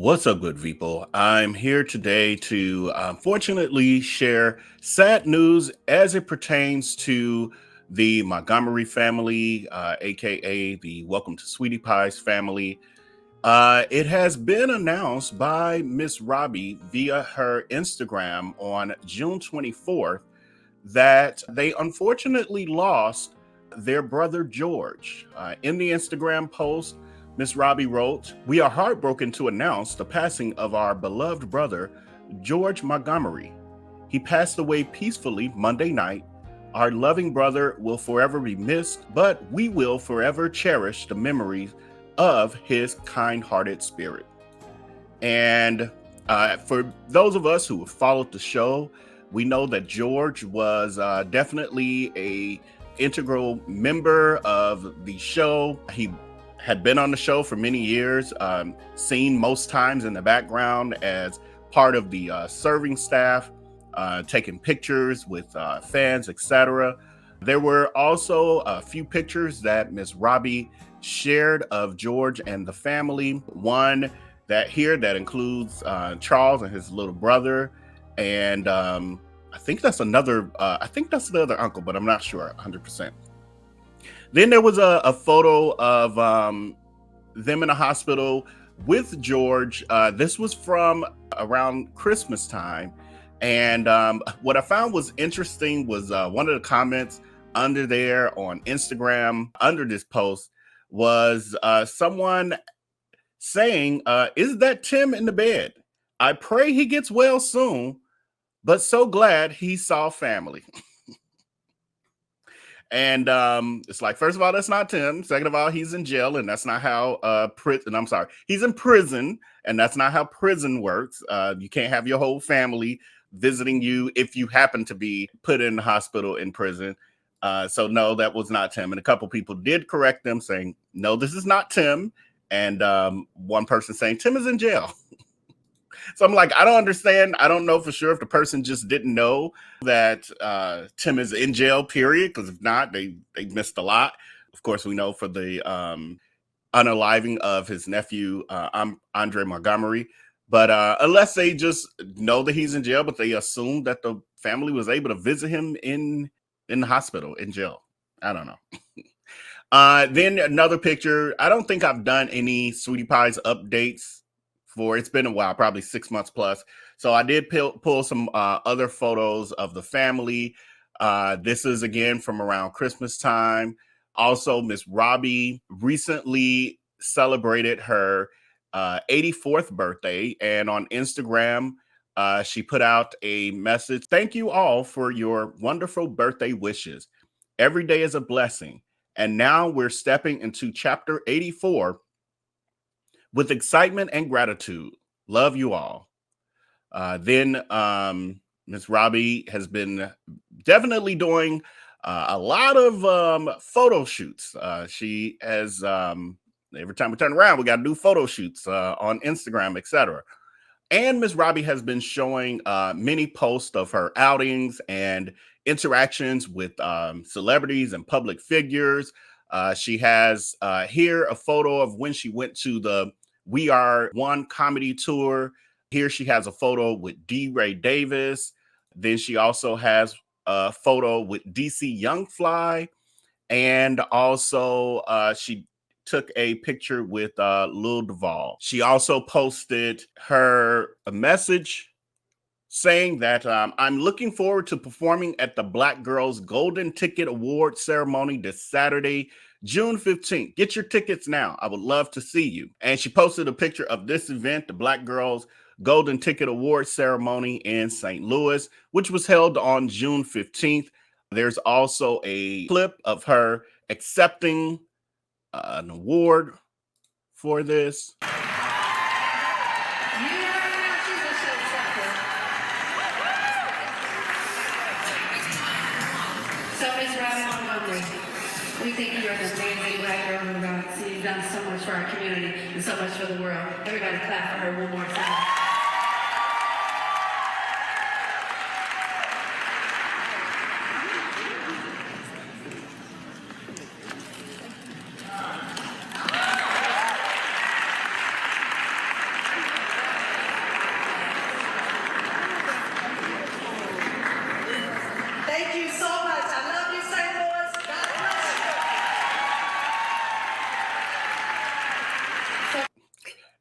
What's up, good people? I'm here today to unfortunately share sad news as it pertains to the Montgomery family, aka the Welcome to Sweetie Pie's family. It has been announced by Miss Robbie via her Instagram on June 24th that they unfortunately lost their brother George. In the Instagram post, Miss Robbie wrote, "We are heartbroken to announce the passing of our beloved brother, George Montgomery. He passed away peacefully Monday night. Our loving brother will forever be missed, but we will forever cherish the memories of his kind-hearted spirit." And for those of us who have followed the show, we know that George was definitely a integral member of the show. He had been on the show for many years, seen most times in the background as part of the serving staff, taking pictures with fans, etc. There were also a few pictures that Miss Robbie shared of George and the family. One that includes Charles and his little brother, and I think that's another. I think that's the other uncle, but I'm not sure 100%. Then there was a photo of them in a hospital with George. This was from around Christmas time. And what I found was interesting was one of the comments under there on Instagram, under this post, was someone saying, "Is that Tim in the bed? I pray he gets well soon, but so glad he saw family." And it's like, first of all, that's not Tim. Second of all, he's in jail, and that's not how prison. I'm sorry, he's in prison, and that's not how prison works. You can't have your whole family visiting you if you happen to be put in the hospital in prison. So no, that was not Tim. And a couple people did correct them, saying, "No, this is not Tim." And one person saying Tim is in jail. So I'm like, I don't understand. I don't know for sure if the person just didn't know that Tim is in jail, period. Because if not, they missed a lot. Of course, we know for the unaliving of his nephew, Andre Montgomery. But unless they just know that he's in jail, but they assume that the family was able to visit him in the hospital, in jail. I don't know. Then another picture. I don't think I've done any Sweetie Pies updates for, it's been a while, probably 6 months plus. So I did pull some other photos of the family. This is again from around Christmas time. Also, Miss Robbie recently celebrated her 84th birthday, and on Instagram, she put out a message. "Thank you all for your wonderful birthday wishes. Every day is a blessing. And now we're stepping into chapter 84 with excitement and gratitude. Love you all." Then Miss Robbie has been definitely doing a lot of photo shoots. She has, every time we turn around, we got to do photo shoots on Instagram, etc. And Miss Robbie has been showing many posts of her outings and interactions with celebrities and public figures. She has here a photo of when she went to the We Are One comedy tour. Here she has a photo with D. Ray Davis. Then she also has a photo with DC Young Fly. And also she took a picture with Lil Duval. She also posted a message saying that "I'm looking forward to performing at the Black Girls Golden Ticket Award ceremony this Saturday, June 15th. Get your tickets now. I would love to see you." And she posted a picture of this event, the Black Girls Golden Ticket Award ceremony in St. Louis, which was held on June 15th. There's also a clip of her accepting an award for this. So, Ms. Robbie Montgomery, we think you're an amazing Black girl who you've done so much for our community and so much for the world. Everybody clap for her one more time.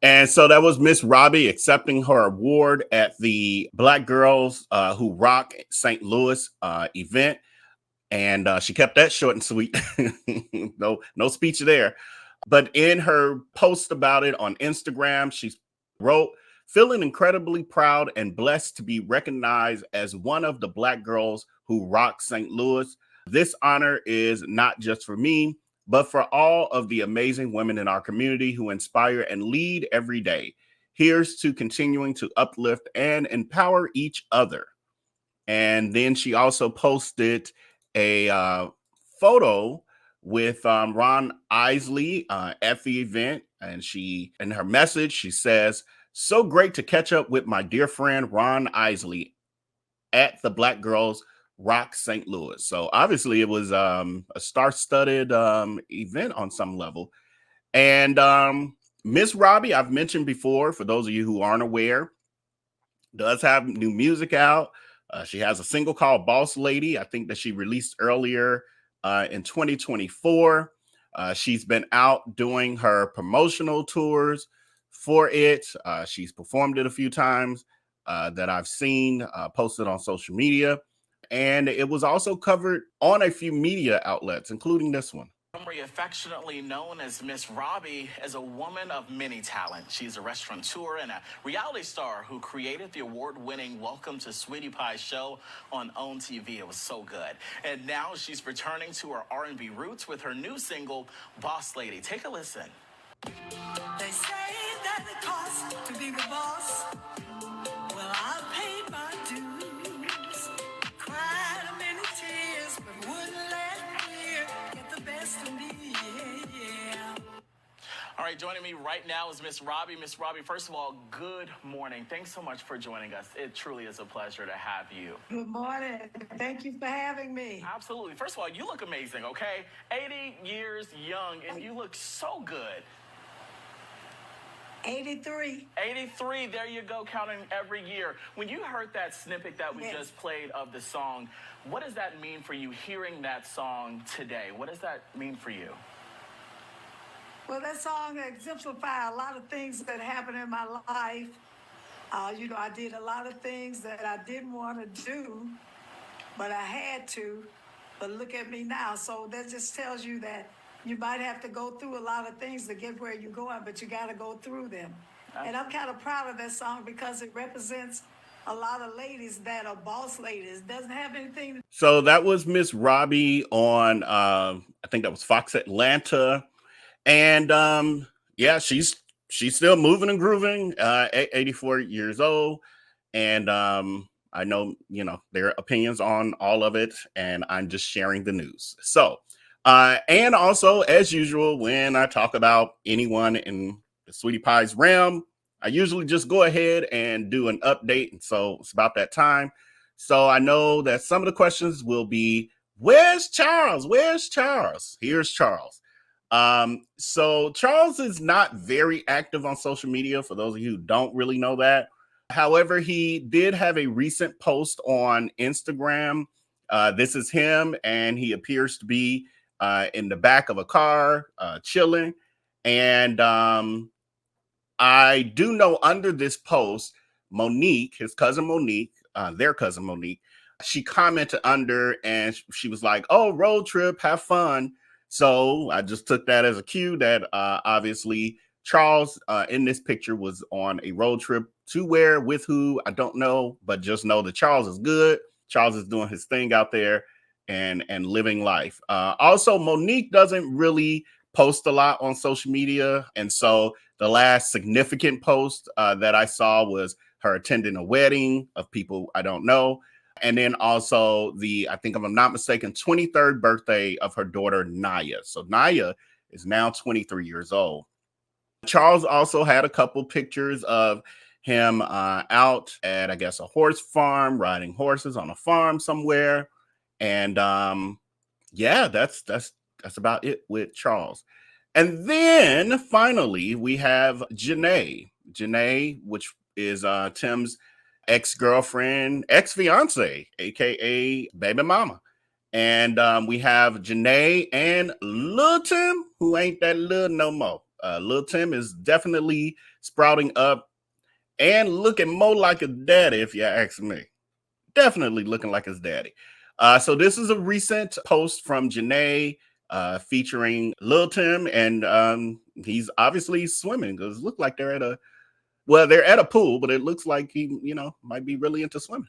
And so that was Miss Robbie accepting her award at the Black Girls Who Rock St. Louis event. And she kept that short and sweet. No speech there. But in her post about it on Instagram, she wrote, feeling incredibly proud and blessed to be recognized as one of the Black girls who rock St. Louis. This honor is not just for me, but for all of the amazing women in our community who inspire and lead every day. Here's to continuing to uplift and empower each other. And then she also posted a photo with Ron Isley at the event. And she, in her message, she says, so great to catch up with my dear friend Ron Isley at the Black Girls Rock St. Louis. So obviously it was a star-studded event on some level. And Miss Robbie, I've mentioned before, for those of you who aren't aware, does have new music out. She has a single called Boss Lady, I think that she released earlier in 2024. She's been out doing her promotional tours for it. She's performed it a few times that I've seen posted on social media. And it was also covered on a few media outlets, including this one. Montgomery, affectionately known as Miss Robbie, is a woman of many talents. She's a restaurateur and a reality star who created the award-winning Welcome to Sweetie Pie show on OWN TV. It was so good. And now she's returning to her R&B roots with her new single, Boss Lady. Take a listen. They say that it costs to be the boss. Well, I paid my dues. Cried many tears, but wouldn't let fear get the best of me. Yeah. All right, joining me right now is Miss Robbie. Miss Robbie, first of all, good morning. Thanks so much for joining us. It truly is a pleasure to have you. Good morning. Thank you for having me. Absolutely. First of all, you look amazing, okay? 80 years young, and you look so good. 83. 83, there you go, counting every year. When you heard that snippet that we just played of the song, what does that mean for you hearing that song today? What does that mean for you? Well, that song exemplifies a lot of things that happened in my life. I did a lot of things that I didn't want to do, but I had to. But look at me now. So that just tells you that you might have to go through a lot of things to get where you're going, but you got to go through them. And I'm kind of proud of that song because it represents a lot of ladies that are boss ladies. Doesn't have anything to. So that was Miss Robbie on, I think that was Fox Atlanta. And yeah, she's still moving and grooving at 84 years old. And I know, their opinions on all of it, and I'm just sharing the news. So, and also, as usual, when I talk about anyone in the Sweetie Pie's realm, I usually just go ahead and do an update. And so it's about that time. So I know that some of the questions will be, where's Charles? Where's Charles? Here's Charles. So Charles is not very active on social media, for those of you who don't really know that. However, he did have a recent post on Instagram. This is him, and he appears to be in the back of a car, chilling. And I do know under this post, Monique, his cousin Monique, their cousin Monique, she commented under, and she was like, oh, road trip, have fun. So I just took that as a cue that obviously Charles in this picture was on a road trip to where, with who, I don't know, but just know that Charles is good. Charles is doing his thing out there and living life. Also, Monique doesn't really post a lot on social media. And so the last significant post that I saw was her attending a wedding of people I don't know. And then also I think if I'm not mistaken, 23rd birthday of her daughter, Naya. So Naya is now 23 years old. Charles also had a couple pictures of him out at, I guess, a horse farm, riding horses on a farm somewhere. And yeah, that's about it with Charles. And then finally, we have Janae. Janae, which is Tim's ex-girlfriend, ex-fiance, aka baby mama. And we have Janae and Lil Tim, who ain't that little no more. Lil Tim is definitely sprouting up and looking more like a daddy, if you ask me. Definitely looking like his daddy. So this is a recent post from Janae featuring Lil Tim, and he's obviously swimming because it looked like they're at a pool, but it looks like he, might be really into swimming.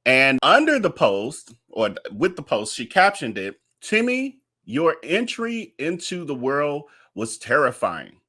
And under the post, or with the post, she captioned it, "Timmy, your entry into the world was terrifying.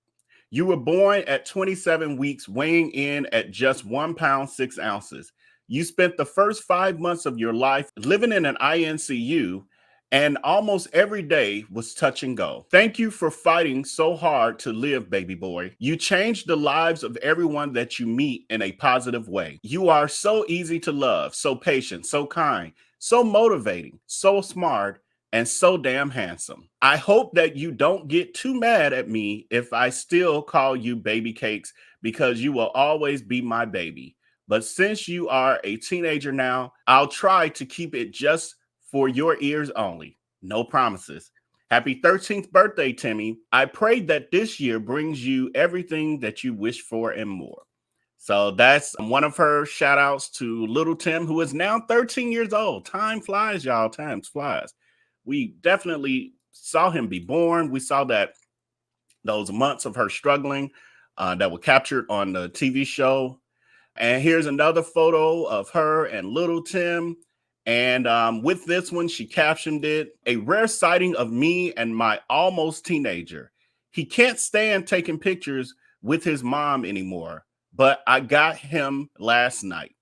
You were born at 27 weeks, weighing in at just 1 pound, 6 ounces. You spent the first 5 months of your life living in an INCU, and almost every day was touch and go. Thank you for fighting so hard to live, baby boy. You changed the lives of everyone that you meet in a positive way. You are so easy to love, so patient, so kind, so motivating, so smart, and so damn handsome. I hope that you don't get too mad at me if I still call you baby cakes, because you will always be my baby. But since you are a teenager now, I'll try to keep it just for your ears only. No promises. Happy 13th birthday, Timmy. I pray that this year brings you everything that you wish for and more." So that's one of her shout outs to little Tim, who is now 13 years old. Time flies, y'all. Time flies. We definitely saw him be born. We saw that those months of her struggling that were captured on the TV show. And here's another photo of her and little Tim. And with this one, she captioned it, "A rare sighting of me and my almost teenager. He can't stand taking pictures with his mom anymore, but I got him last night."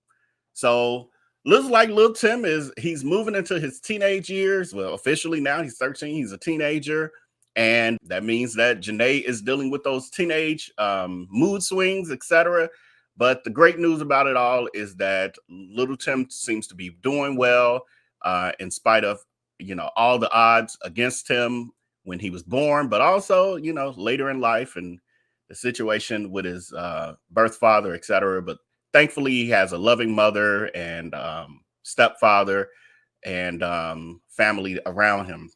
So looks like Lil Tim he's moving into his teenage years. Well, officially now he's 13, he's a teenager. And that means that Janae is dealing with those teenage mood swings, etc. But the great news about it all is that little Tim seems to be doing well, in spite of, all the odds against him when he was born, but also, later in life and the situation with his birth father, etc. But thankfully, he has a loving mother and stepfather and family around him.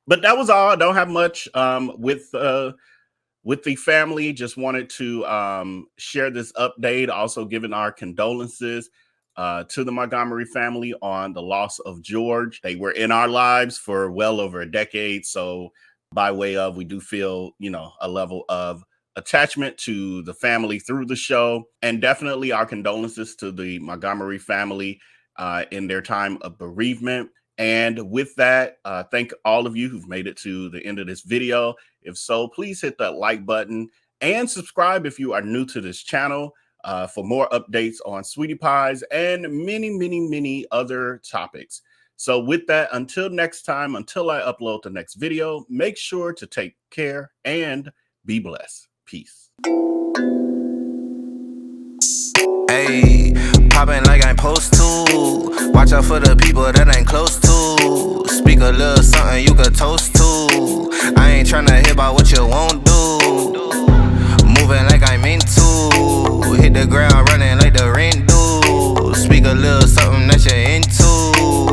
But that was all. I don't have much with the family. Just wanted to share this update, also giving our condolences to the Montgomery family on the loss of George. They were in our lives for well over a decade. So by way of, we do feel, a level of attachment to the family through the show, and definitely our condolences to the Montgomery family in their time of bereavement. And with that, thank all of you who've made it to the end of this video. If so, please hit that like button and subscribe if you are new to this channel for more updates on Sweetie Pies and many, many, many other topics. So with that, until next time, until I upload the next video, make sure to take care and be blessed. Peace. Hey, poppin' like I'm supposed to. Watch out for the people that ain't close to. Speak a little something you could toast to. I ain't tryna hear about what you won't do. Moving like I'm into. Hit the ground running like the rain do. Speak a little something.